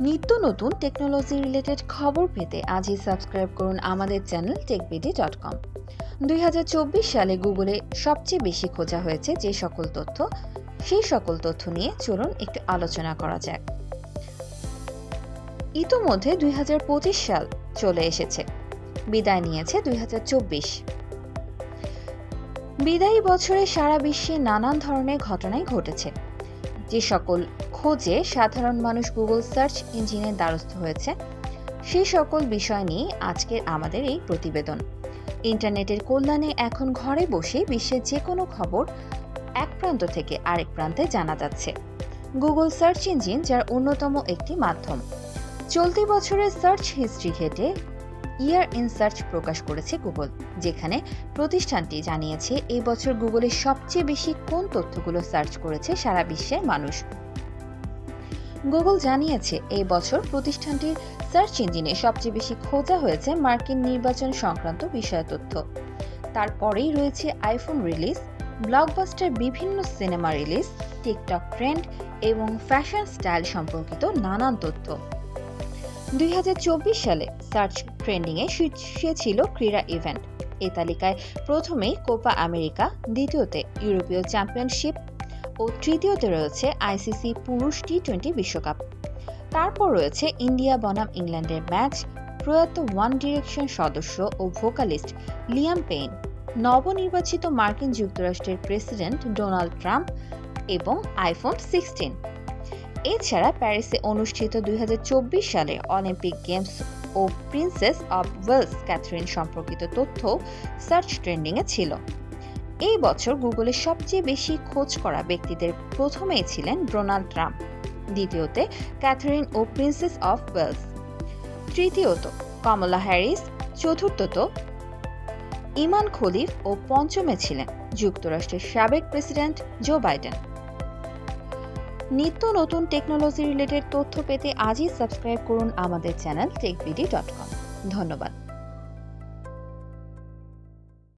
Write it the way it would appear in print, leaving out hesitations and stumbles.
নিত্য নতুন technology related খবর পেতে আজই সাবস্ক্রাইব করুন আমাদের চ্যানেল techbd.com। 2024 সালে গুগলে সবচেয়ে বেশি খোঁজা হয়েছে যে সকল তথ্য, সেই সকল তথ্য নিয়ে চলুন একটু আলোচনা করা যাক। ইতোমধ্যে 2025 সাল চলে এসেছে, বিদায় নিয়েছে 2024। বিদায়ী বছরে সারা বিশ্বে নানান ধরনের ঘটনাই ঘটেছে। যে সকল খোঁজে সাধারণ মানুষ গুগল সার্চ ইঞ্জিনের দ্বারস্থ হয়েছে, সেই সকল বিষয় নিয়ে আজকের আমাদের এই প্রতিবেদন। ইন্টারনেটের কল্যাণে এখন ঘরে বসে বিশ্বের যে কোনো খবর এক প্রান্ত থেকে আরেক প্রান্তে জানা যাচ্ছে। গুগল সার্চ ইঞ্জিন যার অন্যতম একটি মাধ্যম। চলতি বছরের সার্চ হিস্ট্রি ঘেটে ইয়ার ইন সার্চ প্রকাশ করেছে গুগল, যেখানে প্রতিষ্ঠানটি জানিয়েছে এই বছর গুগলের সবচেয়ে বেশি কোন তথ্যগুলো সার্চ করেছে সারা বিশ্বের মানুষ। গুগল জানিয়েছে এই বছর প্রতিষ্ঠানটির সার্চ ইঞ্জিনে সবচেয়ে বেশি খোঁজা হয়েছে মার্কিন নির্বাচন সংক্রান্ত বিষয় তথ্য। তারপরেই রয়েছে আইফোন রিলিজ, ব্লকবাস্টার বিভিন্ন সিনেমা রিলিজ, টিকটক ট্রেন্ড এবং ফ্যাশন স্টাইল সম্পর্কিত নানান তথ্য। 2024 সালে সার্চ ট্রেন্ডিংয়ে শীর্ষে ছিল ক্রীড়া ইভেন্ট। এই তালিকায় প্রথমেই কোপা আমেরিকা, দ্বিতীয়তে ইউরোপীয় চ্যাম্পিয়নশিপ ও তৃতীয়তে রয়েছে আইসিসি পুরুষ টি-20 বিশ্বকাপ। তারপর রয়েছে ইন্ডিয়া বনাম ইংল্যান্ডের ম্যাচ, প্রয়াত ওয়ান ডিরেকশন সদস্য ও ভোকালিস্ট লিয়াম পেইন, নবনির্বাচিত মার্কিন যুক্তরাষ্ট্রের প্রেসিডেন্ট ডোনাল্ড ট্রাম্প এবং আইফোন 16। এছাড়া প্যারিসে অনুষ্ঠিত 2024 সালে অলিম্পিক গেমস ও প্রিন্সেস অব ওয়েলস ক্যাথরিন সম্পর্কিত তথ্য সার্চ ট্রেন্ডিংয়ে ছিল। এই বছর গুগলের সবচেয়ে বেশি খোঁজ করা ব্যক্তিদের প্রথমেই ছিলেন ডোনাল্ড ট্রাম্প, দ্বিতীয়তে ক্যাথরিন ও প্রিন্সেস অব ওয়েলস, তৃতীয়ত কমলা হ্যারিস, চতুর্থত ইমান খলিফ ও পঞ্চমে ছিলেন যুক্তরাষ্ট্রের সাবেক প্রেসিডেন্ট জো বাইডেন। নিত্য নতুন টেকনোলজি রিলেটেড তথ্য পেতে আজই সাবস্ক্রাইব করুন আমাদের চ্যানেল techbd.com। ধন্যবাদ।